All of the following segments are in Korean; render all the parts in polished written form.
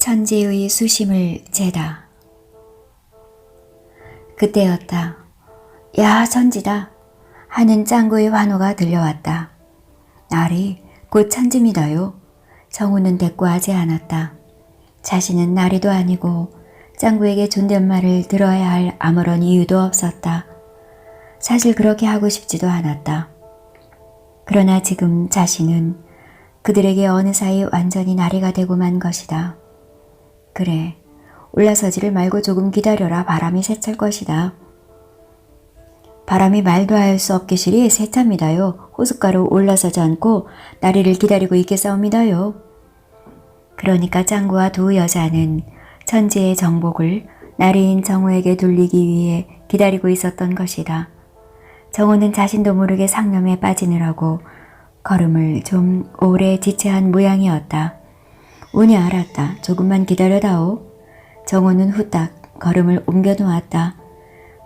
천지의 수심을 재다. 그때였다. 야, 천지다 하는 짱구의 환호가 들려왔다. 나리 곧 천지입니다요. 정우는 대꾸하지 않았다. 자신은 나리도 아니고 짱구에게 존댓말을 들어야 할 아무런 이유도 없었다. 사실 그렇게 하고 싶지도 않았다. 그러나 지금 자신은 그들에게 어느 사이 완전히 나리가 되고 만 것이다. 그래, 올라서지를 말고 조금 기다려라. 바람이 세찰 것이다. 바람이 말도 할 수 없게 시리 세찹니다요. 호숫가로 올라서지 않고 나리를 기다리고 있겠사옵니다요. 그러니까 짱구와 두 여자는 천지의 정복을 나리인 정우에게 돌리기 위해 기다리고 있었던 것이다. 정우는 자신도 모르게 상념에 빠지느라고 걸음을 좀 오래 지체한 모양이었다. 운이 알았다. 조금만 기다려다오. 정우는 후딱 걸음을 옮겨 놓았다.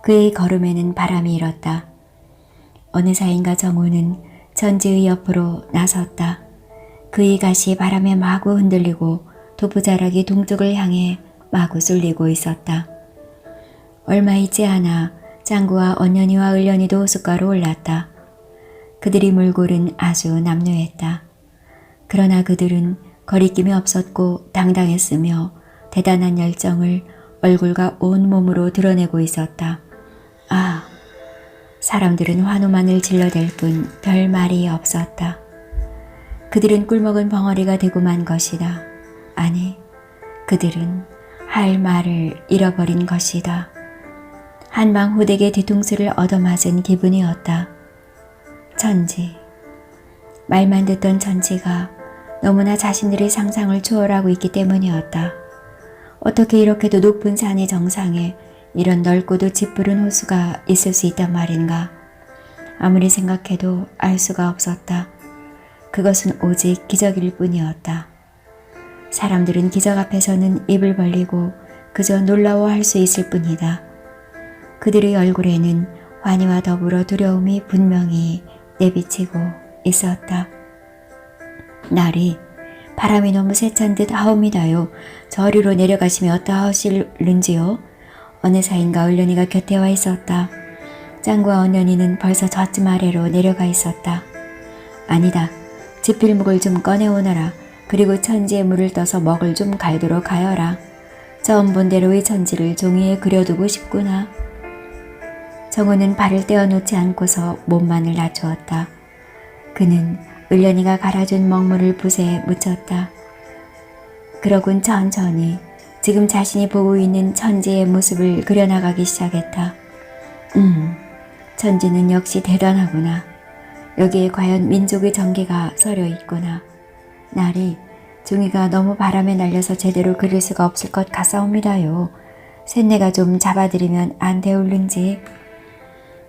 그의 걸음에는 바람이 일었다. 어느 사이인가 정우는 천지의 옆으로 나섰다. 그의 갓이 바람에 마구 흔들리고 도부자락이 동쪽을 향해 마구 쏠리고 있었다. 얼마 있지 않아 짱구와 언년이와 을련이도 호숫가로 올랐다. 그들이 몰골은 아주 남루했다. 그러나 그들은 거리낌이 없었고 당당했으며 대단한 열정을 얼굴과 온몸으로 드러내고 있었다. 아, 사람들은 환호만을 질러댈 뿐 별 말이 없었다. 그들은 꿀먹은 벙어리가 되고 만 것이다. 아니, 그들은 할 말을 잃어버린 것이다. 한방 호되게 뒤통수를 얻어맞은 기분이었다. 천지. 말만 듣던 천지가 너무나 자신들의 상상을 초월하고 있기 때문이었다. 어떻게 이렇게도 높은 산의 정상에 이런 넓고도 짙푸른 호수가 있을 수 있단 말인가. 아무리 생각해도 알 수가 없었다. 그것은 오직 기적일 뿐이었다. 사람들은 기적 앞에서는 입을 벌리고 그저 놀라워할 수 있을 뿐이다. 그들의 얼굴에는 환희와 더불어 두려움이 분명히 내비치고 있었다. 날이 바람이 너무 세찬 듯 하옵니다요. 저리로 내려가시면 어떠하실는지요. 어느 사이인가 을련이가 곁에 와 있었다. 짱구와 언년이는 벌써 저쯤 아래로 내려가 있었다. 아니다. 지필목을 좀 꺼내오너라. 그리고 천지에 물을 떠서 먹을 좀 갈도록 하여라. 처음 본 대로의 천지를 종이에 그려두고 싶구나. 정우는 발을 떼어놓지 않고서 몸만을 낮추었다. 그는 을련이가 갈아준 먹물을 붓에 묻혔다. 그러곤 천천히 지금 자신이 보고 있는 천지의 모습을 그려나가기 시작했다. 천지는 역시 대단하구나. 여기에 과연 민족의 전기가 서려 있구나. 날이 종이가 너무 바람에 날려서 제대로 그릴 수가 없을 것 같사옵니다요. 쇳내가 좀 잡아드리면 안 되올는지.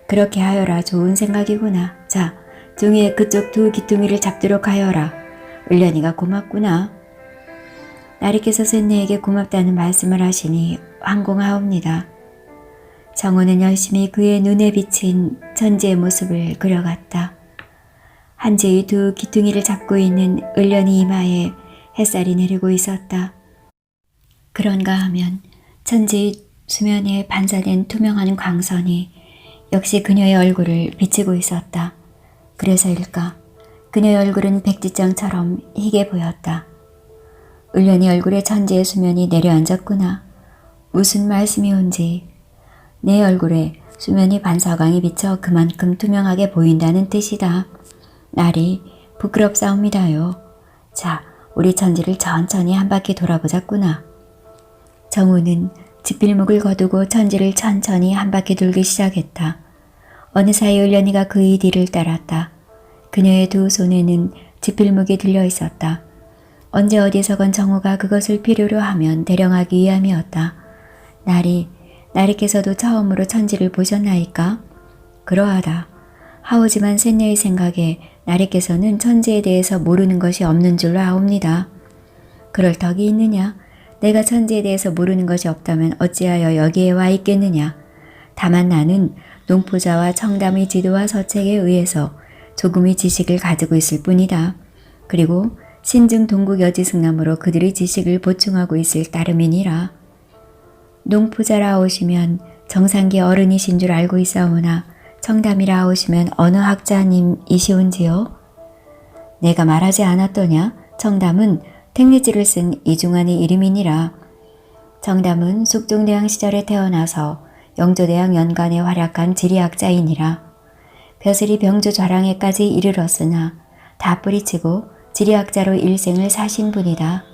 그렇게 하여라. 좋은 생각이구나. 자, 종이의 그쪽 두 귀퉁이를 잡도록 하여라. 을련이가 고맙구나. 나리께서 쇳내에게 고맙다는 말씀을 하시니 황공하옵니다. 정우는 열심히 그의 눈에 비친 천지의 모습을 그려갔다. 한지의 두 귀퉁이를 잡고 있는 을련이 이마에 햇살이 내리고 있었다. 그런가 하면 천지의 수면에 반사된 투명한 광선이 역시 그녀의 얼굴을 비치고 있었다. 그래서일까? 그녀의 얼굴은 백지장처럼 희게 보였다. 을련이 얼굴에 천지의 수면이 내려앉았구나. 무슨 말씀이 온지. 내 얼굴에 수면이 반사광이 비쳐 그만큼 투명하게 보인다는 뜻이다. 날이 부끄럽사옵니다요. 자, 우리 천지를 천천히 한 바퀴 돌아보자꾸나. 정우는 지필목을 거두고 천지를 천천히 한 바퀴 돌기 시작했다. 어느 사이 을련이가 그의 뒤를 따랐다. 그녀의 두 손에는 지필목이 들려 있었다. 언제 어디서건 정우가 그것을 필요로 하면 대령하기 위함이었다. 나리께서도 처음으로 천지를 보셨나이까? 그러하다. 하오지만 쇳내의 생각에 나리께서는 천지에 대해서 모르는 것이 없는 줄로 아옵니다. 그럴 덕이 있느냐? 내가 천지에 대해서 모르는 것이 없다면 어찌하여 여기에 와 있겠느냐? 다만 나는 농포자와 청담의 지도와 서책에 의해서 조금의 지식을 가지고 있을 뿐이다. 그리고 신증 동국 여지승남으로 그들의 지식을 보충하고 있을 따름이니라. 농부자라 하오시면 정상기 어른이신 줄 알고 있사오나 청담이라 하오시면 어느 학자님이시온지요? 내가 말하지 않았더냐? 청담은 택리지를 쓴 이중환의 이름이니라. 청담은 숙종대왕 시절에 태어나서 영조대왕 연간에 활약한 지리학자이니라. 벼슬이 병조 좌랑회까지 이르렀으나 다 뿌리치고 지리학자로 일생을 사신 분이다.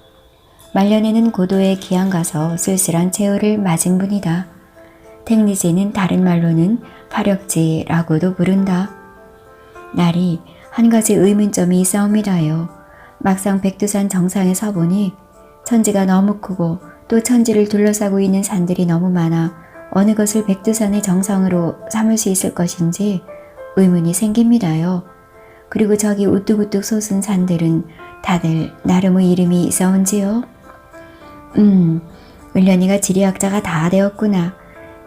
말년에는 고도에 기양 가서 쓸쓸한 최후를 맞은 분이다. 택리지는 다른 말로는 파력지라고도 부른다. 날이 한 가지 의문점이 있사옵니다요. 막상 백두산 정상에 서보니 천지가 너무 크고 또 천지를 둘러싸고 있는 산들이 너무 많아 어느 것을 백두산의 정상으로 삼을 수 있을 것인지 의문이 생깁니다요. 그리고 저기 우뚝우뚝 솟은 산들은 다들 나름의 이름이 있어온지요? 을련이가 지리학자가 다 되었구나.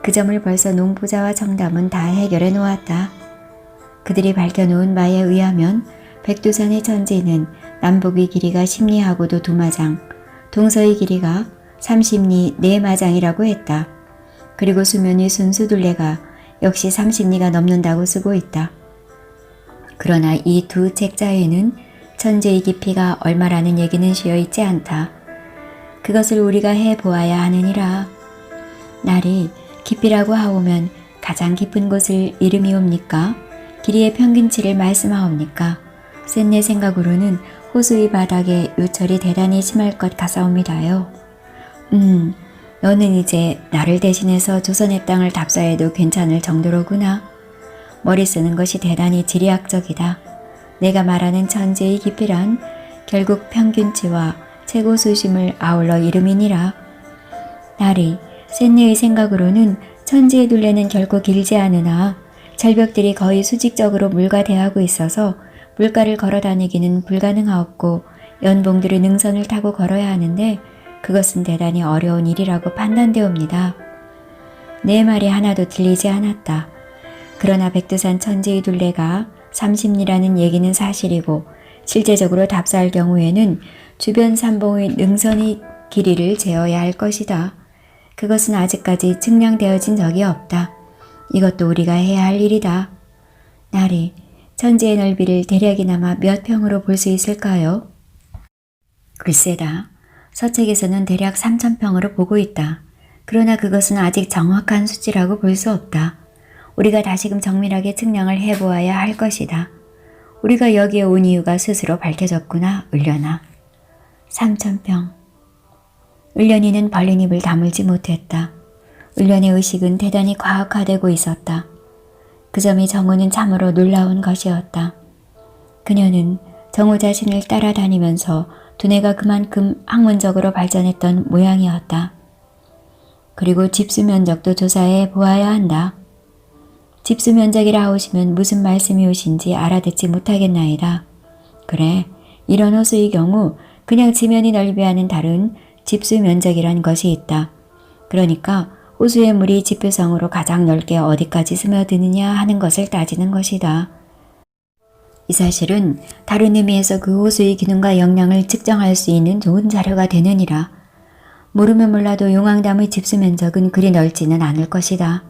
그 점을 벌써 농부자와 청담은 다 해결해 놓았다. 그들이 밝혀놓은 바에 의하면 백두산의 천지는 남북의 길이가 10리하고도 2마장, 동서의 길이가 30리 4마장이라고 했다. 그리고 수면의 순수둘레가 역시 30리가 넘는다고 쓰고 있다. 그러나 이 두 책자에는 천지의 깊이가 얼마라는 얘기는 쉬어 있지 않다. 그것을 우리가 해보아야 하느니라. 날이 깊이라고 하오면 가장 깊은 곳을 이름이옵니까? 길이의 평균치를 말씀하옵니까? 센 내 생각으로는 호수의 바닥에 요철이 대단히 심할 것 같사옵니다요. 너는 이제 나를 대신해서 조선의 땅을 답사해도 괜찮을 정도로구나. 머리 쓰는 것이 대단히 지리학적이다. 내가 말하는 천지의 깊이란 결국 평균치와 최고 수심을 아울러 이름이니라. 날이 샌네의 생각으로는 천지의 둘레는 결코 길지 않으나 절벽들이 거의 수직적으로 물과 대하고 있어서 물가를 걸어 다니기는 불가능하옵고 연봉들의 능선을 타고 걸어야 하는데 그것은 대단히 어려운 일이라고 판단되옵니다. 내 말이 하나도 들리지 않았다. 그러나 백두산 천지의 둘레가 30리라는 얘기는 사실이고 실제적으로 답사할 경우에는 주변 산봉의 능선의 길이를 재어야 할 것이다. 그것은 아직까지 측량되어진 적이 없다. 이것도 우리가 해야 할 일이다. 날이 천지의 넓이를 대략이나마 몇 평으로 볼 수 있을까요? 글쎄다. 서책에서는 대략 3,000평으로 보고 있다. 그러나 그것은 아직 정확한 수치라고 볼 수 없다. 우리가 다시금 정밀하게 측량을 해보아야 할 것이다. 우리가 여기에 온 이유가 스스로 밝혀졌구나, 을련아. 3,000평. 을련이는 벌린 입을 다물지 못했다. 을련의 의식은 대단히 과학화되고 있었다. 그 점이 정우는 참으로 놀라운 것이었다. 그녀는 정우 자신을 따라다니면서 두뇌가 그만큼 학문적으로 발전했던 모양이었다. 그리고 집수 면적도 조사해 보아야 한다. 집수 면적이라 하오시면 무슨 말씀이오신지 알아듣지 못하겠나이다. 그래, 이런 호수의 경우 그냥 지면이 넓이와는 다른 집수 면적이란 것이 있다. 그러니까 호수의 물이 지표성으로 가장 넓게 어디까지 스며드느냐 하는 것을 따지는 것이다. 이 사실은 다른 의미에서 그 호수의 기능과 역량을 측정할 수 있는 좋은 자료가 되느니라. 모르면 몰라도 용왕담의 집수 면적은 그리 넓지는 않을 것이다.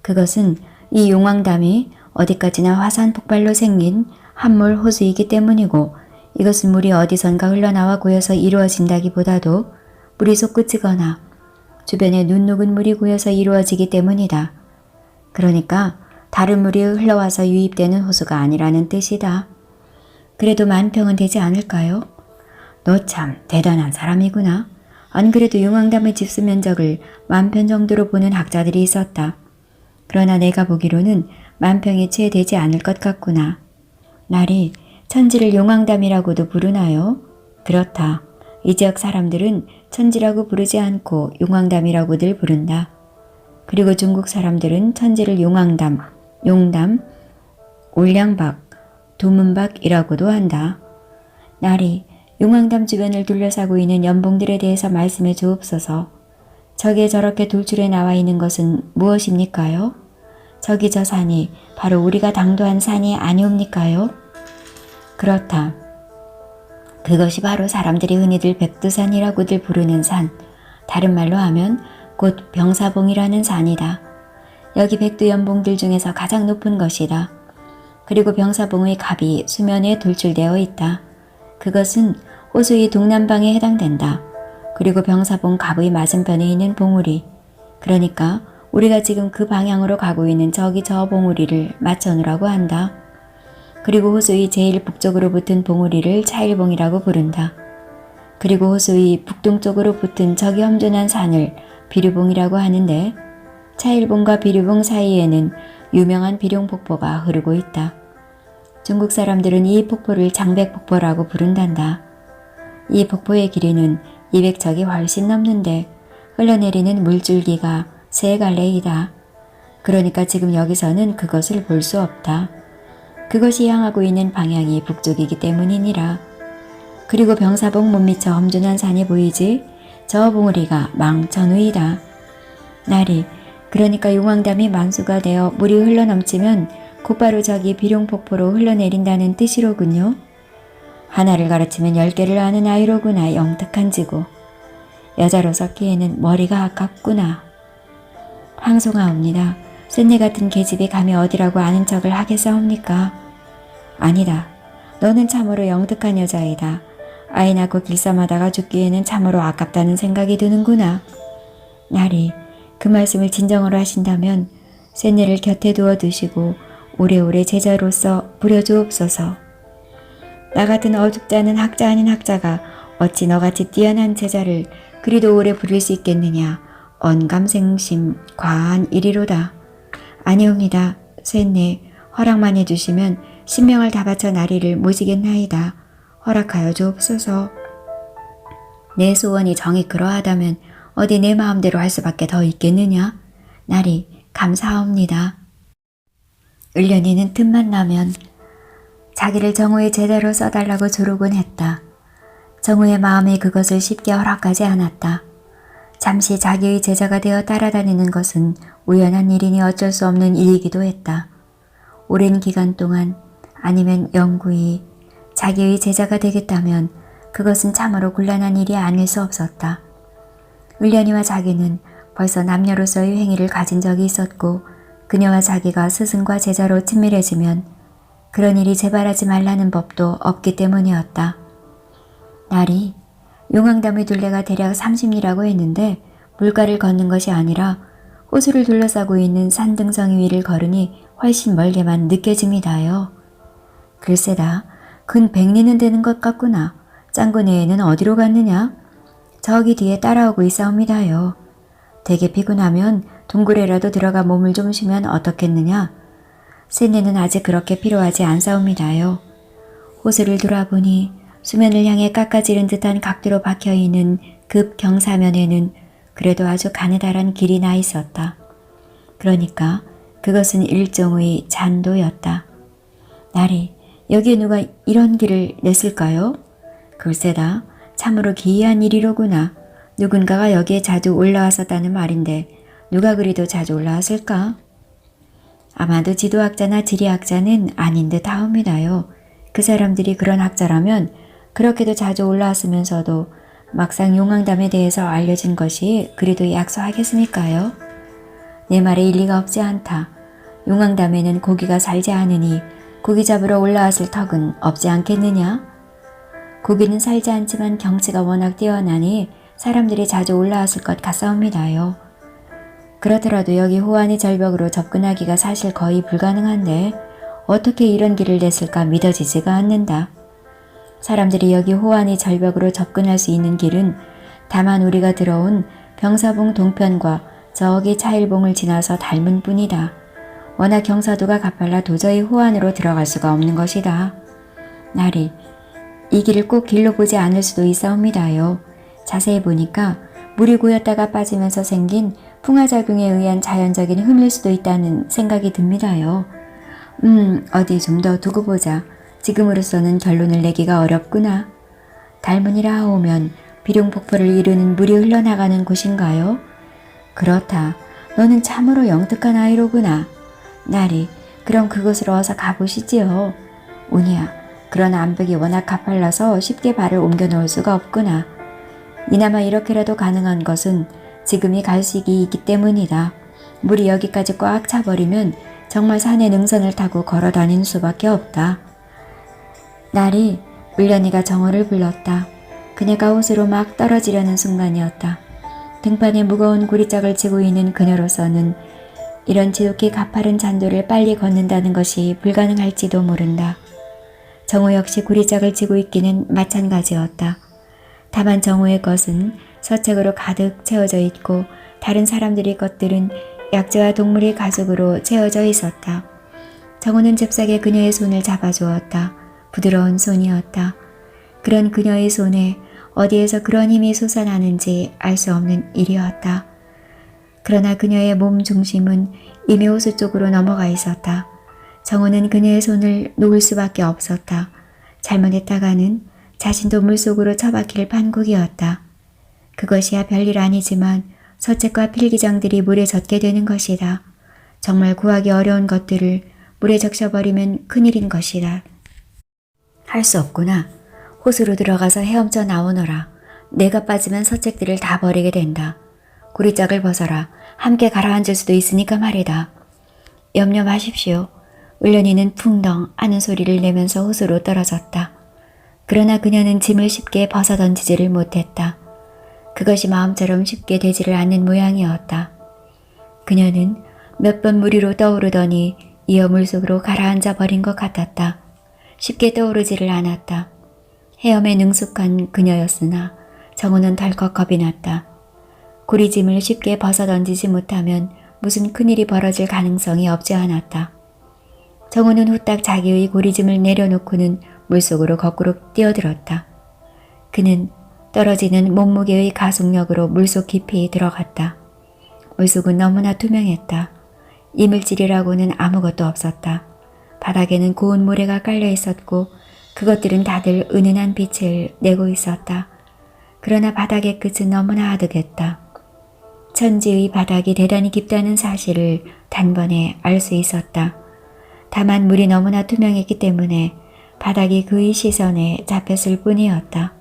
그것은 이 용왕담이 어디까지나 화산 폭발로 생긴 함몰 호수이기 때문이고 이것은 물이 어디선가 흘러나와 고여서 이루어진다기보다도 물이 솟구치거나 주변에 눈 녹은 물이 고여서 이루어지기 때문이다. 그러니까 다른 물이 흘러와서 유입되는 호수가 아니라는 뜻이다. 그래도 10,000평은 되지 않을까요? 너 참 대단한 사람이구나. 안 그래도 용왕담의 집수 면적을 10,000평 정도로 보는 학자들이 있었다. 그러나 내가 보기로는 10,000평이 채 되지 않을 것 같구나. 날이 천지를 용왕담이라고도 부르나요? 그렇다. 이 지역 사람들은 천지라고 부르지 않고 용왕담이라고들 부른다. 그리고 중국 사람들은 천지를 용왕담, 용담, 올량박, 도문박이라고도 한다. 날이 용왕담 주변을 둘러싸고 있는 연봉들에 대해서 말씀해 주옵소서. 저기에 저렇게 돌출해 나와 있는 것은 무엇입니까요? 저기 저 산이 바로 우리가 당도한 산이 아니옵니까요? 그렇다. 그것이 바로 사람들이 흔히들 백두산이라고들 부르는 산, 다른 말로 하면 곧 병사봉이라는 산이다. 여기 백두연봉들 중에서 가장 높은 것이다. 그리고 병사봉의 갑이 수면에 돌출되어 있다. 그것은 호수의 동남방에 해당된다. 그리고 병사봉 갑의 맞은편에 있는 봉우리, 그러니까 우리가 지금 그 방향으로 가고 있는 저기 저 봉우리를 마천우라고 한다. 그리고 호수의 제일 북쪽으로 붙은 봉우리를 차일봉이라고 부른다. 그리고 호수의 북동쪽으로 붙은 저기 험준한 산을 비류봉이라고 하는데, 차일봉과 비류봉 사이에는 유명한 비룡폭포가 흐르고 있다. 중국 사람들은 이 폭포를 장백폭포라고 부른단다. 이 폭포의 길이는 200척이 훨씬 넘는데 흘러내리는 물줄기가 3갈래이다. 그러니까 지금 여기서는 그것을 볼 수 없다. 그것이 향하고 있는 방향이 북쪽이기 때문이니라. 그리고 병사봉 못 미쳐 험준한 산이 보이지? 저 봉우리가 망천우이다. 나리, 그러니까 용왕담이 만수가 되어 물이 흘러넘치면 곧바로 저기 비룡폭포로 흘러내린다는 뜻이로군요. 하나를 가르치면 10개를 아는 아이로구나. 영특한 지구. 여자로 썩기에는 머리가 아깝구나. 황송하옵니다. 쇳내 같은 계집이 감히 어디라고 아는 척을 하겠사옵니까? 아니다. 너는 참으로 영특한 여자이다. 아이 낳고 길쌈하다가 죽기에는 참으로 아깝다는 생각이 드는구나. 나리, 그 말씀을 진정으로 하신다면 쇳내를 곁에 두어 두시고 오래오래 제자로서 부려주옵소서. 나 같은 어줍지 않은 학자 아닌 학자가 어찌 너같이 뛰어난 제자를 그리도 오래 부릴 수 있겠느냐. 언감생심 과한 일이로다. 아니옵니다. 쇳내, 허락만 해주시면 신명을 다 바쳐 나리를 모시겠나이다. 허락하여 주옵소서. 내 소원이 정이 그러하다면 어디 내 마음대로 할 수밖에 더 있겠느냐. 나리, 감사합니다. 을련이는 틈만 나면 자기를 정우의 제자로 써달라고 조르곤 했다. 정우의 마음이 그것을 쉽게 허락하지 않았다. 잠시 자기의 제자가 되어 따라다니는 것은 우연한 일이니 어쩔 수 없는 일이기도 했다. 오랜 기간 동안 아니면 영구히 자기의 제자가 되겠다면 그것은 참으로 곤란한 일이 아닐 수 없었다. 을련이와 자기는 벌써 남녀로서의 행위를 가진 적이 있었고 그녀와 자기가 스승과 제자로 친밀해지면 그런 일이 재발하지 말라는 법도 없기 때문이었다. 나리, 용왕담의 둘레가 대략 30리라고 했는데 물가를 걷는 것이 아니라 호수를 둘러싸고 있는 산등성 위를 걸으니 훨씬 멀게만 느껴집니다요. 글쎄다, 근 100리는 되는 것 같구나. 짱구네에는 어디로 갔느냐? 저기 뒤에 따라오고 있사옵니다요. 되게 피곤하면 동굴에라도 들어가 몸을 좀 쉬면 어떻겠느냐? 쇳내는 아직 그렇게 필요하지 않사옵니다요. 호수를 돌아보니 수면을 향해 깎아지른 듯한 각도로 박혀있는 급경사면에는 그래도 아주 가느다란 길이 나 있었다. 그러니까 그것은 일종의 잔도였다. 나리, 여기에 누가 이런 길을 냈을까요? 글쎄다, 참으로 기이한 일이로구나. 누군가가 여기에 자주 올라왔었다는 말인데 누가 그리도 자주 올라왔을까? 아마도 지도학자나 지리학자는 아닌 듯 하옵니다요. 그 사람들이 그런 학자라면 그렇게도 자주 올라왔으면서도 막상 용왕담에 대해서 알려진 것이 그리도 약소하겠습니까요? 내 말에 일리가 없지 않다. 용왕담에는 고기가 살지 않으니 고기 잡으러 올라왔을 턱은 없지 않겠느냐? 고기는 살지 않지만 경치가 워낙 뛰어나니 사람들이 자주 올라왔을 것 같사옵니다요. 그렇더라도 여기 호안의 절벽으로 접근하기가 사실 거의 불가능한데 어떻게 이런 길을 냈을까 믿어지지가 않는다. 사람들이 여기 호안의 절벽으로 접근할 수 있는 길은 다만 우리가 들어온 병사봉 동편과 저기 차일봉을 지나서 닮은 뿐이다. 워낙 경사도가 가팔라 도저히 호안으로 들어갈 수가 없는 것이다. 나리, 이 길을 꼭 길로 보지 않을 수도 있사옵니다요. 자세히 보니까 물이 고였다가 빠지면서 생긴 풍화작용에 의한 자연적인 흠일 수도 있다는 생각이 듭니다요. 어디 좀 더 두고 보자. 지금으로서는 결론을 내기가 어렵구나. 달문이라 하오면 비룡폭포를 이루는 물이 흘러나가는 곳인가요? 그렇다. 너는 참으로 영특한 아이로구나. 나리, 그럼 그곳으로 어서 가보시지요. 오니야, 그러나 암벽이 워낙 가팔라서 쉽게 발을 옮겨 놓을 수가 없구나. 이나마 이렇게라도 가능한 것은 지금이 갈수익이 있기 때문이다. 물이 여기까지 꽉 차버리면 정말 산의 능선을 타고 걸어 다니는 수밖에 없다. 날이 울련이가 정호를 불렀다. 그녀가 호수로 막 떨어지려는 순간이었다. 등판에 무거운 구리짝을 쥐고 있는 그녀로서는 이런 지독히 가파른 잔도를 빨리 걷는다는 것이 불가능할지도 모른다. 정호 역시 구리짝을 쥐고 있기는 마찬가지였다. 다만 정호의 것은 서책으로 가득 채워져 있고 다른 사람들의 것들은 약재와 동물의 가죽으로 채워져 있었다. 정호는 잽싸게 그녀의 손을 잡아주었다. 부드러운 손이었다. 그런 그녀의 손에 어디에서 그런 힘이 솟아나는지 알 수 없는 일이었다. 그러나 그녀의 몸 중심은 이미 호수 쪽으로 넘어가 있었다. 정호는 그녀의 손을 놓을 수밖에 없었다. 잘못했다가는 자신도 물속으로 처박힐 판국이었다. 그것이야 별일 아니지만 서책과 필기장들이 물에 젖게 되는 것이다. 정말 구하기 어려운 것들을 물에 적셔버리면 큰일인 것이다. 할 수 없구나. 호수로 들어가서 헤엄쳐 나오너라. 내가 빠지면 서책들을 다 버리게 된다. 구리짝을 벗어라. 함께 가라앉을 수도 있으니까 말이다. 염려 마십시오. 울련이는 풍덩 하는 소리를 내면서 호수로 떨어졌다. 그러나 그녀는 짐을 쉽게 벗어던지지를 못했다. 그것이 마음처럼 쉽게 되지를 않는 모양이었다. 그녀는 몇 번 물 위로 떠오르더니 이어 물속으로 가라앉아 버린 것 같았다. 쉽게 떠오르지를 않았다. 헤엄에 능숙한 그녀였으나 정호는 덜컥 겁이 났다. 구리짐을 쉽게 벗어던지지 못하면 무슨 큰일이 벌어질 가능성이 없지 않았다. 정호는 후딱 자기의 구리짐을 내려놓고는 물속으로 거꾸로 뛰어들었다. 그는 떨어지는 몸무게의 가속력으로 물속 깊이 들어갔다. 물속은 너무나 투명했다. 이물질이라고는 아무것도 없었다. 바닥에는 고운 모래가 깔려 있었고 그것들은 다들 은은한 빛을 내고 있었다. 그러나 바닥의 끝은 너무나 아득했다. 천지의 바닥이 대단히 깊다는 사실을 단번에 알 수 있었다. 다만 물이 너무나 투명했기 때문에 바닥이 그의 시선에 잡혔을 뿐이었다.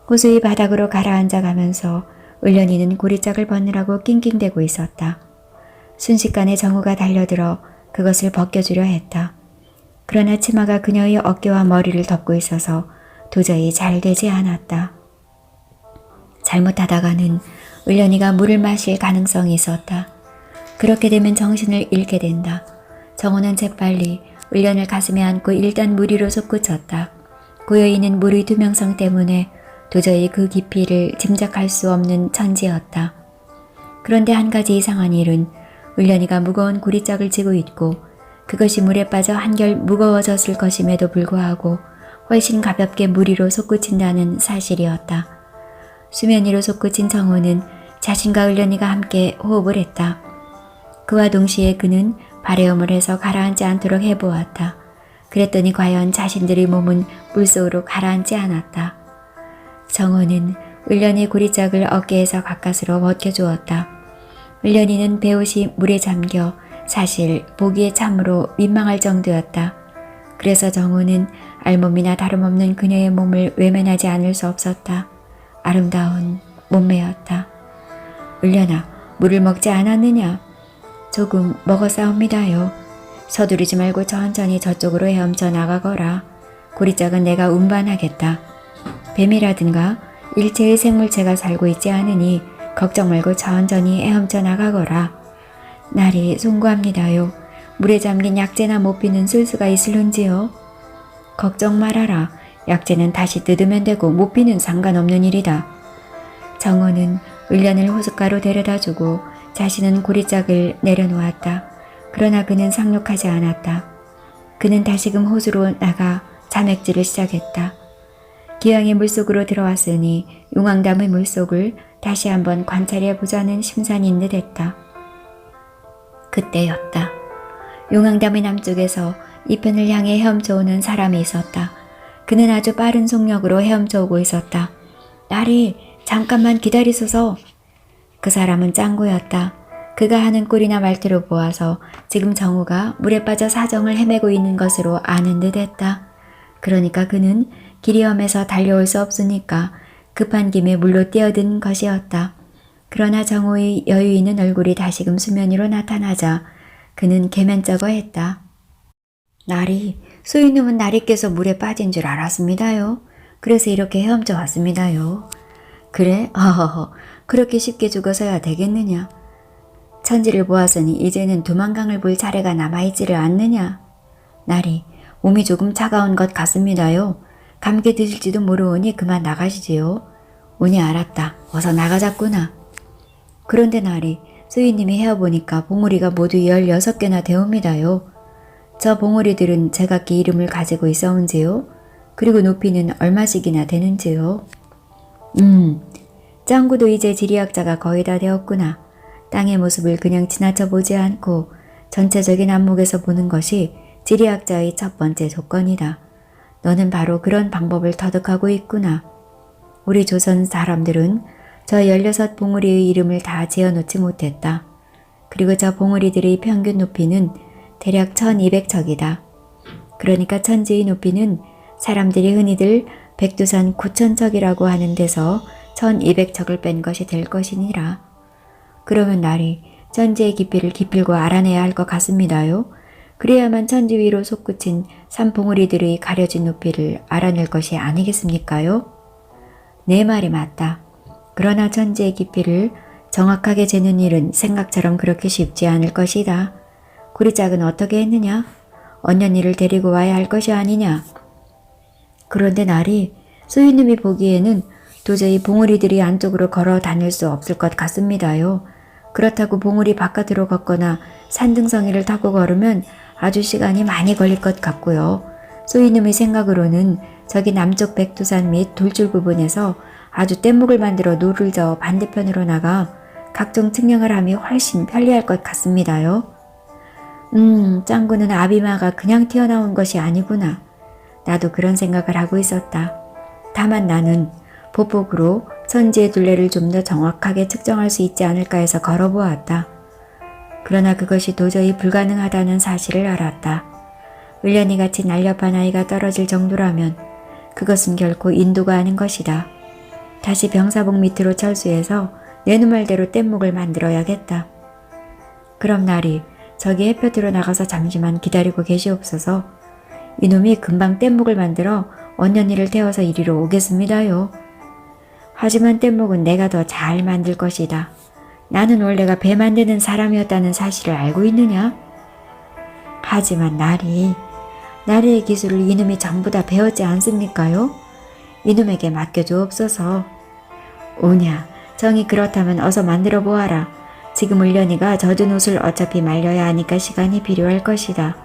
호수의 바닥으로 가라앉아 가면서 울련이는 구리짝을 벗느라고 낑낑대고 있었다. 순식간에 정우가 달려들어 그것을 벗겨주려 했다. 그러나 치마가 그녀의 어깨와 머리를 덮고 있어서 도저히 잘 되지 않았다. 잘못하다가는 울련이가 물을 마실 가능성이 있었다. 그렇게 되면 정신을 잃게 된다. 정우는 재빨리 울련을 가슴에 안고 일단 물 위로 솟구쳤다. 고여있는 물의 투명성 때문에 도저히 그 깊이를 짐작할 수 없는 천지였다. 그런데 한 가지 이상한 일은 울련이가 무거운 구리짝을 쥐고 있고 그것이 물에 빠져 한결 무거워졌을 것임에도 불구하고 훨씬 가볍게 물 위로 솟구친다는 사실이었다. 수면 위로 솟구친 정호는 자신과 울련이가 함께 호흡을 했다. 그와 동시에 그는 발헤엄을 해서 가라앉지 않도록 해보았다. 그랬더니 과연 자신들의 몸은 물속으로 가라앉지 않았다. 정호는 울련이 구리짝을 어깨에서 가까스로 벗겨주었다. 울련이는 배옷이 물에 잠겨 사실 보기에 참으로 민망할 정도였다. 그래서 정호는 알몸이나 다름없는 그녀의 몸을 외면하지 않을 수 없었다. 아름다운 몸매였다. 울련아, 물을 먹지 않았느냐? 조금 먹었사옵니다요. 서두르지 말고 천천히 저쪽으로 헤엄쳐 나가거라. 구리짝은 내가 운반하겠다. 뱀이라든가 일체의 생물체가 살고 있지 않으니 걱정 말고 천천히 헤엄쳐 나가거라. 날이 송구합니다요. 물에 잠긴 약재나 모피는 쓸 수가 있을런지요? 걱정 말아라. 약재는 다시 뜯으면 되고 모피는 상관없는 일이다. 정호는 울련을 호숫가로 데려다주고 자신은 구리짝을 내려놓았다. 그러나 그는 상륙하지 않았다. 그는 다시금 호수로 나가 자맥질을 시작했다. 기왕에 물속으로 들어왔으니 용왕담의 물속을 다시 한번 관찰해보자는 심산인 듯 했다. 그때였다. 용왕담의 남쪽에서 이편을 향해 헤엄쳐 오는 사람이 있었다. 그는 아주 빠른 속력으로 헤엄쳐 오고 있었다. 나리, 잠깐만 기다리소서. 그 사람은 짱구였다. 그가 하는 꼴이나 말투로 보아서 지금 정우가 물에 빠져 사정을 헤매고 있는 것으로 아는 듯 했다. 그러니까 그는 길이 험해서 달려올 수 없으니까 급한 김에 물로 뛰어든 것이었다. 그러나 정호의 여유 있는 얼굴이 다시금 수면 위로 나타나자 그는 개면쩍어했다. 나리, 소인님은 날이 깨서 물에 빠진 줄 알았습니다요. 그래서 이렇게 헤엄쳐 왔습니다요. 그래? 허허허, 그렇게 쉽게 죽어서야 되겠느냐. 천지를 보았으니 이제는 두만강을 볼 차례가 남아있지를 않느냐. 나리, 몸이 조금 차가운 것 같습니다요. 감기 드실지도 모르오니 그만 나가시지요. 오니 알았다. 어서 나가자꾸나. 그런데 나리, 소희님이 헤어보니까 봉우리가 모두 16개나 되옵니다요. 저 봉우리들은 제각기 이름을 가지고 있어온지요. 그리고 높이는 얼마씩이나 되는지요. 짱구도 이제 지리학자가 거의 다 되었구나. 땅의 모습을 그냥 지나쳐 보지 않고 전체적인 안목에서 보는 것이 지리학자의 첫 번째 조건이다. 너는 바로 그런 방법을 터득하고 있구나. 우리 조선 사람들은 저 16봉우리의 이름을 다 지어놓지 못했다. 그리고 저 봉우리들의 평균 높이는 대략 1200척이다. 그러니까 천지의 높이는 사람들이 흔히들 백두산 9000척이라고 하는 데서 1200척을 뺀 것이 될 것이니라. 그러면 날이 천지의 깊이를 기필고 알아내야 할 것 같습니다요. 그래야만 천지 위로 솟구친 산봉우리들의 가려진 높이를 알아낼 것이 아니겠습니까요? 내 말이 맞다. 그러나 천지의 깊이를 정확하게 재는 일은 생각처럼 그렇게 쉽지 않을 것이다. 구리짝은 어떻게 했느냐? 언년이를 데리고 와야 할 것이 아니냐? 그런데 날이 소희님이 보기에는 도저히 봉우리들이 안쪽으로 걸어 다닐 수 없을 것 같습니다요. 그렇다고 봉우리 바깥으로 걷거나 산등성이를 타고 걸으면 아주 시간이 많이 걸릴 것 같고요. 소희님의 생각으로는 저기 남쪽 백두산 및 돌줄 부분에서 아주 뗏목을 만들어 노를 저어 반대편으로 나가 각종 측량을 하면 훨씬 편리할 것 같습니다요. 짱구는 아비마가 그냥 튀어나온 것이 아니구나. 나도 그런 생각을 하고 있었다. 다만 나는 보폭으로 천지의 둘레를 좀 더 정확하게 측정할 수 있지 않을까 해서 걸어보았다. 그러나 그것이 도저히 불가능하다는 사실을 알았다. 을련이같이 날렵한 아이가 떨어질 정도라면 그것은 결코 인도가 아닌 것이다. 다시 병사봉 밑으로 철수해서 내 눈말대로 뗏목을 만들어야겠다. 그럼 날이 저기 햇볕으로 나가서 잠시만 기다리고 계시옵소서. 이놈이 금방 뗏목을 만들어 언년이를 태워서 이리로 오겠습니다요. 하지만 뗏목은 내가 더 잘 만들 것이다. 나는 원래가 배 만드는 사람이었다는 사실을 알고 있느냐? 하지만 나리의 기술을 이놈이 전부 다 배웠지 않습니까요? 이놈에게 맡겨주옵소서. 오냐, 정이 그렇다면 어서 만들어 보아라. 지금 을련이가 젖은 옷을 어차피 말려야 하니까 시간이 필요할 것이다.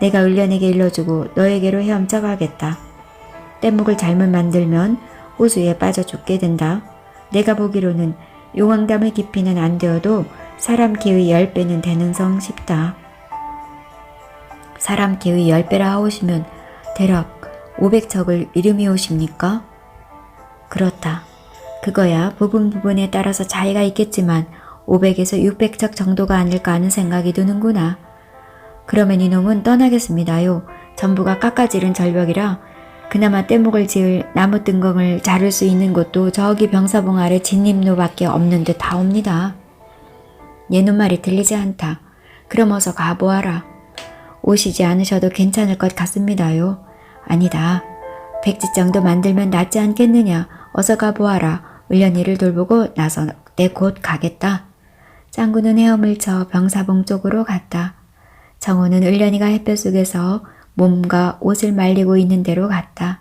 내가 을련에게 일러주고 너에게로 헤엄쳐 가겠다. 뗏목을 잘못 만들면 호수에 빠져 죽게 된다. 내가 보기로는 용왕담의 깊이는 안 되어도 사람 키의 10배는 되는 성 싶다. 사람 키의 10배라 하오시면 대략 500척을 이름이 오십니까? 그렇다. 그거야 부분에 따라서 차이가 있겠지만 500에서 600척 정도가 아닐까 하는 생각이 드는구나. 그러면 이놈은 떠나겠습니다요. 전부가 깎아지른 절벽이라 그나마 뗏목을 지을 나무 뜬공을 자를 수 있는 곳도 저기 병사봉 아래 진입로밖에 없는 듯 하옵니다. 얘놈 말이 들리지 않다. 그럼 어서 가보아라. 오시지 않으셔도 괜찮을 것 같습니다요. 아니다. 100지 정도 만들면 낫지 않겠느냐. 어서 가보아라. 을련이를 돌보고 나서 내 곧 가겠다. 짱구는 헤엄을 쳐 병사봉 쪽으로 갔다. 정호는 을련이가 햇볕 속에서 몸과 옷을 말리고 있는 대로 갔다.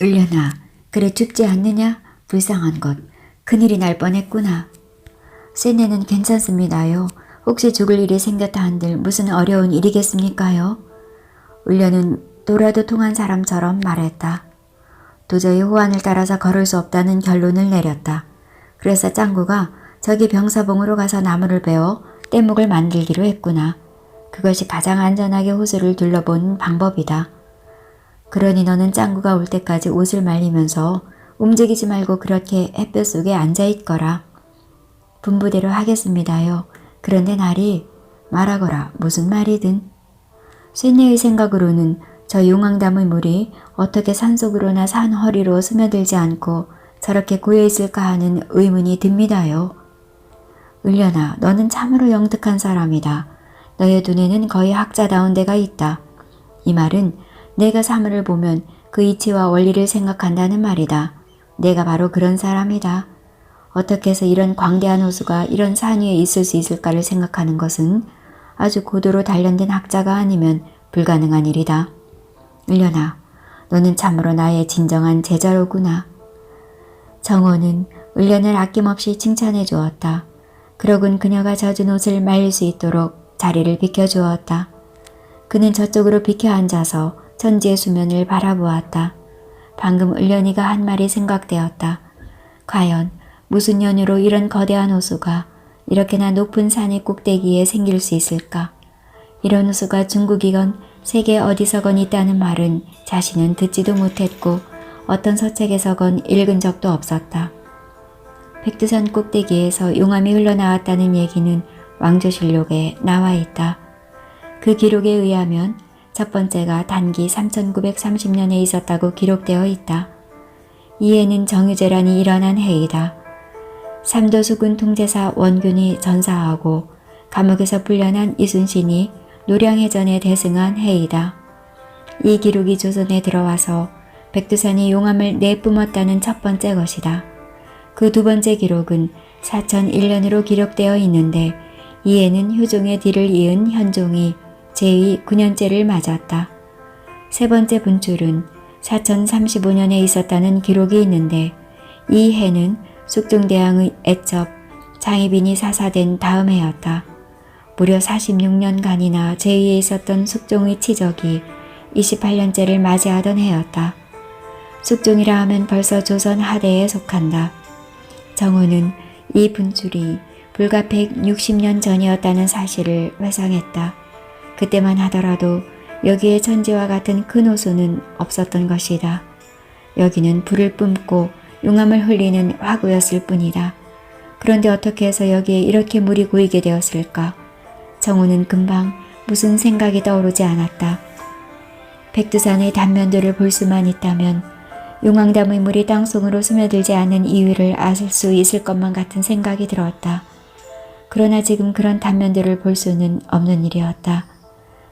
을련아, 그래 춥지 않느냐? 불쌍한 것. 큰일이 날 뻔했구나. 세네는 괜찮습니다요. 혹시 죽을 일이 생겼다 한들 무슨 어려운 일이겠습니까요? 을련은 도라도 통한 사람처럼 말했다. 도저히 호환을 따라서 걸을 수 없다는 결론을 내렸다. 그래서 짱구가 저기 병사봉으로 가서 나무를 베어 뗏목을 만들기로 했구나. 그것이 가장 안전하게 호수를 둘러본 방법이다. 그러니 너는 짱구가 올 때까지 옷을 말리면서 움직이지 말고 그렇게 햇볕 속에 앉아있거라. 분부대로 하겠습니다요. 그런데 날이 말하거라. 무슨 말이든. 쇠네의 생각으로는 저 용왕담의 물이 어떻게 산속으로나 산 허리로 스며들지 않고 저렇게 고여 있을까 하는 의문이 듭니다요. 을련아, 너는 참으로 영특한 사람이다. 너의 눈에는 거의 학자다운 데가 있다. 이 말은 내가 사물을 보면 그 이치와 원리를 생각한다는 말이다. 내가 바로 그런 사람이다. 어떻게 해서 이런 광대한 호수가 이런 산 위에 있을 수 있을까를 생각하는 것은 아주 고도로 단련된 학자가 아니면 불가능한 일이다. 을련아, 너는 참으로 나의 진정한 제자로구나. 정호는 을련을 아낌없이 칭찬해 주었다. 그러곤 그녀가 젖은 옷을 말릴 수 있도록 자리를 비켜주었다. 그는 저쪽으로 비켜 앉아서 천지의 수면을 바라보았다. 방금 을련이가 한 말이 생각되었다. 과연 무슨 연유로 이런 거대한 호수가 이렇게나 높은 산의 꼭대기에 생길 수 있을까? 이런 호수가 중국이건 세계 어디서건 있다는 말은 자신은 듣지도 못했고 어떤 서책에서건 읽은 적도 없었다. 백두산 꼭대기에서 용암이 흘러나왔다는 얘기는 왕조실록에 나와 있다. 그 기록에 의하면 첫 번째가 단기 3930년에 있었다고 기록되어 있다. 이 해는 정유재란이 일어난 해이다. 삼도수군 통제사 원균이 전사하고 감옥에서 풀려난 이순신이 노량해전에 대승한 해이다. 이 기록이 조선에 들어와서 백두산이 용암을 내뿜었다는 첫 번째 것이다. 그 두 번째 기록은 4001년으로 기록되어 있는데 이에는 효종의 뒤를 이은 현종이 제2 9년째를 맞았다. 세 번째 분출은 4035년에 있었다는 기록이 있는데 이 해는 숙종대왕의 애첩 장희빈이 사사된 다음 해였다. 무려 46년간이나 제2에 있었던 숙종의 치적이 28년째를 맞이하던 해였다. 숙종이라 하면 벌써 조선 하대에 속한다. 정호는 이 분출이 불과 160년 전이었다는 사실을 회상했다. 그때만 하더라도 여기에 천지와 같은 큰 호수는 없었던 것이다. 여기는 불을 뿜고 용암을 흘리는 화구였을 뿐이다. 그런데 어떻게 해서 여기에 이렇게 물이 고이게 되었을까? 정호는 금방 무슨 생각이 떠오르지 않았다. 백두산의 단면들을 볼 수만 있다면 용왕담의 물이 땅속으로 스며들지 않는 이유를 알 수 있을 것만 같은 생각이 들었다. 그러나 지금 그런 단면들을 볼 수는 없는 일이었다.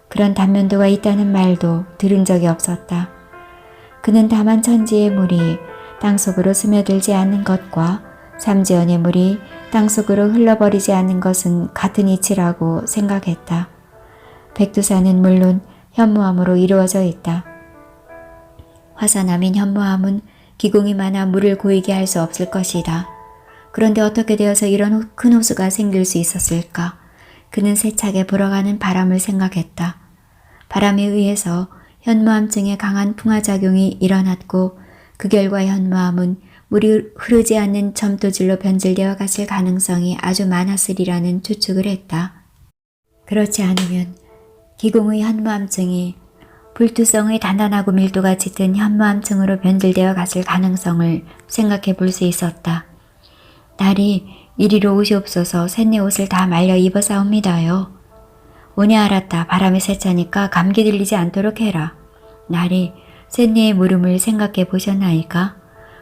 그런 단면도가 있다는 말도 들은 적이 없었다. 그는 다만 천지의 물이 땅속으로 스며들지 않는 것과 삼지연의 물이 땅속으로 흘러버리지 않는 것은 같은 이치라고 생각했다. 백두산은 물론 현무암으로 이루어져 있다. 화산암인 현무암은 기공이 많아 물을 고이게 할 수 없을 것이다. 그런데 어떻게 되어서 이런 큰 호수가 생길 수 있었을까? 그는 세차게 불어가는 바람을 생각했다. 바람에 의해서 현무암층에 강한 풍화작용이 일어났고 그 결과 현무암은 물이 흐르지 않는 점토질로 변질되어 갔을 가능성이 아주 많았으리라는 추측을 했다. 그렇지 않으면 기공의 현무암층이 불투성의 단단하고 밀도가 짙은 현무암층으로 변질되어 갔을 가능성을 생각해 볼 수 있었다. 날이 이리로 오시옵소서 쇳내 옷을 다 말려 입어싸웁니다요. 오냐 알았다. 바람이 세차니까 감기 들리지 않도록 해라. 날이 쇳내의 물음을 생각해 보셨나이까?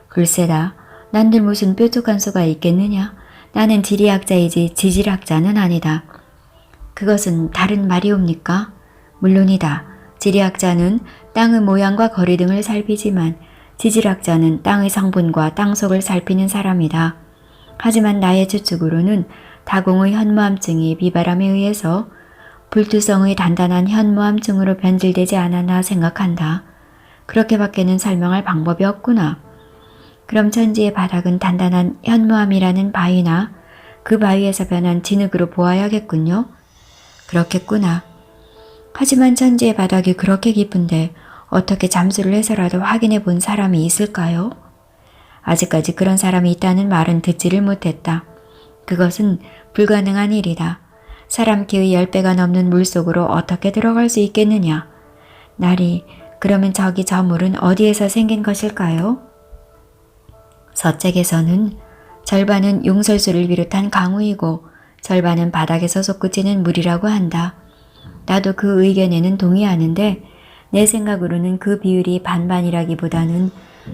글쎄다. 난들 무슨 뾰족한 수가 있겠느냐? 나는 지리학자이지 지질학자는 아니다. 그것은 다른 말이옵니까? 물론이다. 지리학자는 땅의 모양과 거리 등을 살피지만 지질학자는 땅의 성분과 땅속을 살피는 사람이다. 하지만 나의 추측으로는 다공의 현무암층이 비바람에 의해서 불투성의 단단한 현무암층으로 변질되지 않았나 생각한다. 그렇게밖에는 설명할 방법이 없구나. 그럼 천지의 바닥은 단단한 현무암이라는 바위나 그 바위에서 변한 진흙으로 보아야겠군요. 그렇겠구나. 하지만 천지의 바닥이 그렇게 깊은데 어떻게 잠수를 해서라도 확인해 본 사람이 있을까요? 아직까지 그런 사람이 있다는 말은 듣지를 못했다. 그것은 불가능한 일이다. 사람 키의 10배가 넘는 물속으로 어떻게 들어갈 수 있겠느냐? 날이 그러면 저기 저 물은 어디에서 생긴 것일까요? 서책에서는 절반은 용설수를 비롯한 강우이고 절반은 바닥에서 솟구치는 물이라고 한다. 나도 그 의견에는 동의하는데 내 생각으로는 그 비율이 반반이라기보다는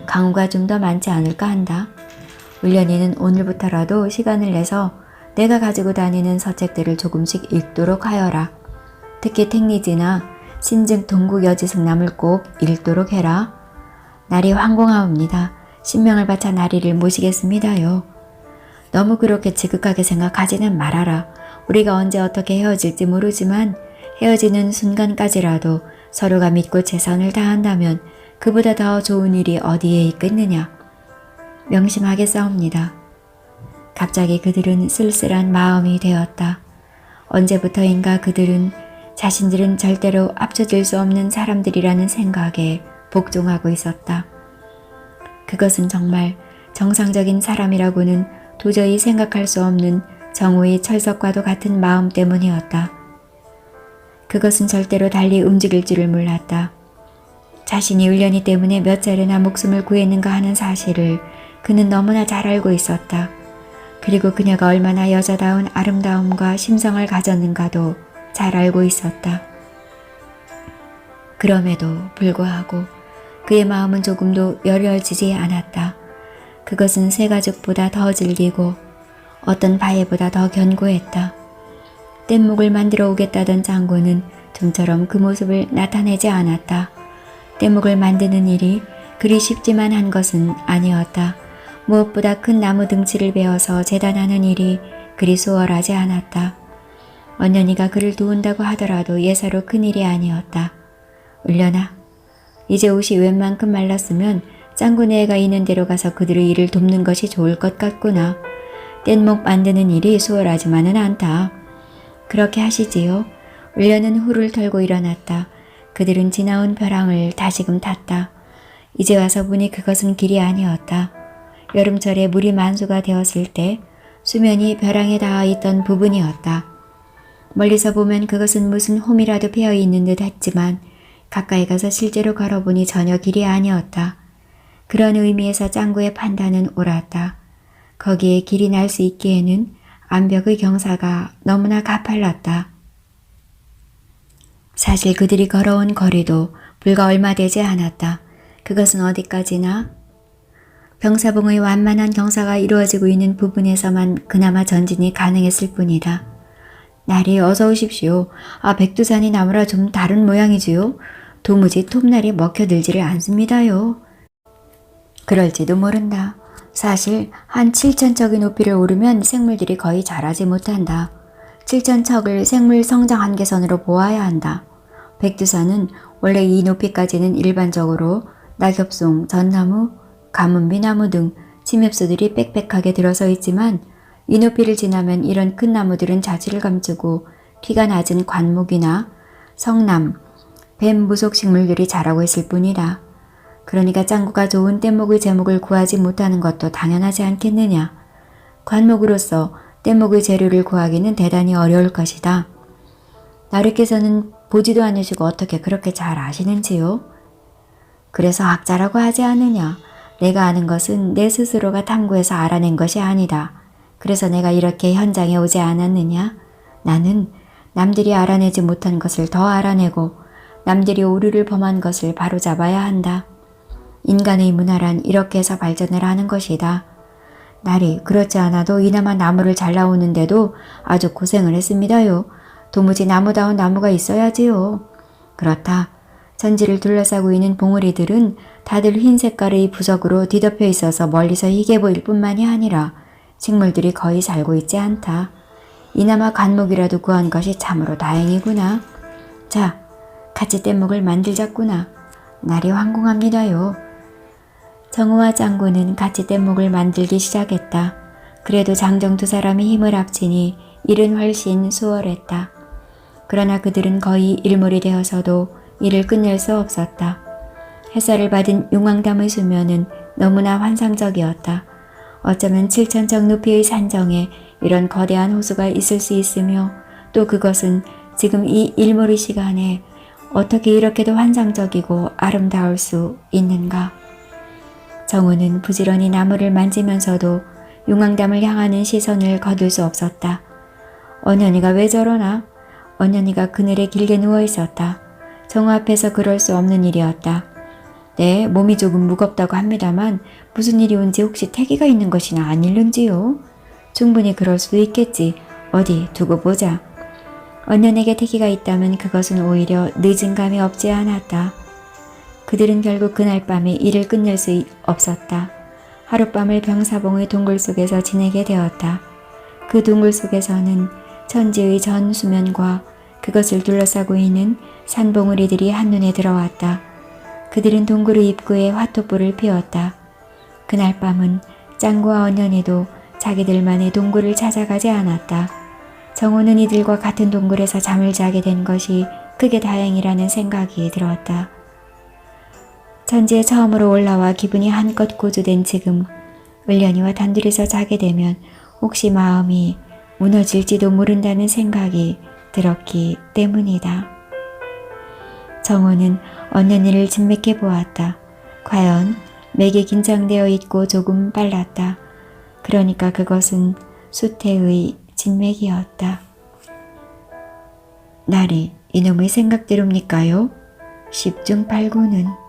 강우가 좀 더 많지 않을까 한다. 울련이는 오늘부터라도 시간을 내서 내가 가지고 다니는 서책들을 조금씩 읽도록 하여라. 특히 택리지나 신증 동국여지승남을 꼭 읽도록 해라. 날이 황공하옵니다. 신명을 바쳐 나리를 모시겠습니다요. 너무 그렇게 지극하게 생각하지는 말아라. 우리가 언제 어떻게 헤어질지 모르지만 헤어지는 순간까지라도 서로가 믿고 최선을 다한다면 그보다 더 좋은 일이 어디에 있겠느냐. 명심하겠사옵니다. 갑자기 그들은 쓸쓸한 마음이 되었다. 언제부터인가 그들은 자신들은 절대로 합쳐질 수 없는 사람들이라는 생각에 복종하고 있었다. 그것은 정말 정상적인 사람이라고는 도저히 생각할 수 없는 정우의 철석과도 같은 마음 때문이었다. 그것은 절대로 달리 움직일 줄을 몰랐다. 자신이 울련이 때문에 몇 차례나 목숨을 구했는가 하는 사실을 그는 너무나 잘 알고 있었다. 그리고 그녀가 얼마나 여자다운 아름다움과 심성을 가졌는가도 잘 알고 있었다. 그럼에도 불구하고 그의 마음은 조금도 여려지지 않았다. 그것은 새 가죽보다 더 질기고 어떤 바위보다 더 견고했다. 뗏목을 만들어 오겠다던 장군은 좀처럼 그 모습을 나타내지 않았다. 뗏목을 만드는 일이 그리 쉽지만 한 것은 아니었다. 무엇보다 큰 나무 등치를 베어서 재단하는 일이 그리 수월하지 않았다. 언년이가 그를 도운다고 하더라도 예사로 큰 일이 아니었다. 울려나, 이제 옷이 웬만큼 말랐으면 짱구네 애가 있는 데로 가서 그들의 일을 돕는 것이 좋을 것 같구나. 뗏목 만드는 일이 수월하지만은 않다. 그렇게 하시지요. 울려는 후를 털고 일어났다. 그들은 지나온 벼랑을 다시금 탔다. 이제 와서 보니 그것은 길이 아니었다. 여름철에 물이 만수가 되었을 때 수면이 벼랑에 닿아 있던 부분이었다. 멀리서 보면 그것은 무슨 홈이라도 베어 있는 듯 했지만 가까이 가서 실제로 걸어보니 전혀 길이 아니었다. 그런 의미에서 짱구의 판단은 옳았다. 거기에 길이 날 수 있기에는 암벽의 경사가 너무나 가팔랐다. 사실 그들이 걸어온 거리도 불과 얼마 되지 않았다. 그것은 어디까지나 병사봉의 완만한 경사가 이루어지고 있는 부분에서만 그나마 전진이 가능했을 뿐이다. 날이 어서 오십시오. 백두산이 나무라 좀 다른 모양이지요. 도무지 톱날이 먹혀들지를 않습니다요. 그럴지도 모른다. 사실 한 7,000척의 높이를 오르면 생물들이 거의 자라지 못한다. 7,000척을 생물 성장 한계선으로 보아야 한다. 백두산은 원래 이 높이까지는 일반적으로 낙엽송, 전나무, 가문비나무 등 침엽수들이 빽빽하게 들어서 있지만 이 높이를 지나면 이런 큰 나무들은 자취를 감추고 키가 낮은 관목이나 성남, 뱀 무속 식물들이 자라고 있을 뿐이다. 그러니까 짱구가 좋은 뗏목의 제목을 구하지 못하는 것도 당연하지 않겠느냐. 관목으로서 뗏목의 재료를 구하기는 대단히 어려울 것이다. 나르께서는 보지도 않으시고 어떻게 그렇게 잘 아시는지요? 그래서 학자라고 하지 않느냐. 내가 아는 것은 내 스스로가 탐구해서 알아낸 것이 아니다. 그래서 내가 이렇게 현장에 오지 않았느냐? 나는 남들이 알아내지 못한 것을 더 알아내고 남들이 오류를 범한 것을 바로잡아야 한다. 인간의 문화란 이렇게 해서 발전을 하는 것이다. 날이 그렇지 않아도 이나마 나무를 잘 나오는데도 아주 고생을 했습니다요. 도무지 나무다운 나무가 있어야지요. 그렇다. 전지를 둘러싸고 있는 봉우리들은 다들 흰 색깔의 부석으로 뒤덮여 있어서 멀리서 희게 보일 뿐만이 아니라 식물들이 거의 살고 있지 않다. 이나마 관목이라도 구한 것이 참으로 다행이구나. 자, 같이 뗏목을 만들자꾸나. 날이 황공합니다요. 정우와 짱구는 같이 뗏목을 만들기 시작했다. 그래도 장정 두 사람이 힘을 합치니 일은 훨씬 수월했다. 그러나 그들은 거의 일몰이 되어서도 일을 끝낼 수 없었다. 햇살을 받은 용왕담의 수면은 너무나 환상적이었다. 어쩌면 7,000척 높이의 산정에 이런 거대한 호수가 있을 수 있으며 또 그것은 지금 이 일몰의 시간에 어떻게 이렇게도 환상적이고 아름다울 수 있는가. 정우는 부지런히 나무를 만지면서도 용왕담을 향하는 시선을 거둘 수 없었다. 언년이가 왜 저러나? 언년이가 그늘에 길게 누워 있었다. 정우 앞에서 그럴 수 없는 일이었다. 네, 몸이 조금 무겁다고 합니다만 무슨 일이 온지 혹시 태기가 있는 것이나 아닐는지요? 충분히 그럴 수도 있겠지. 어디 두고 보자. 언년에게 태기가 있다면 그것은 오히려 늦은 감이 없지 않았다. 그들은 결국 그날 밤에 일을 끝낼 수 없었다. 하룻밤을 병사봉의 동굴 속에서 지내게 되었다. 그 동굴 속에서는 천지의 전 수면과 그것을 둘러싸고 있는 산봉우리들이 한눈에 들어왔다. 그들은 동굴의 입구에 화토불을 피웠다. 그날 밤은 짱구와 언년이도 자기들만의 동굴을 찾아가지 않았다. 정우는 이들과 같은 동굴에서 잠을 자게 된 것이 크게 다행이라는 생각이 들었다. 천지에 처음으로 올라와 기분이 한껏 고조된 지금 을련이와 단둘이서 자게 되면 혹시 마음이 무너질지도 모른다는 생각이 들었기 때문이다. 정우는 언년이를 진맥해 보았다. 과연 맥이 긴장되어 있고 조금 빨랐다. 그러니까 그것은 수태의 진맥이었다. 나리, 이놈의 생각대로입니까요? 10중 8구는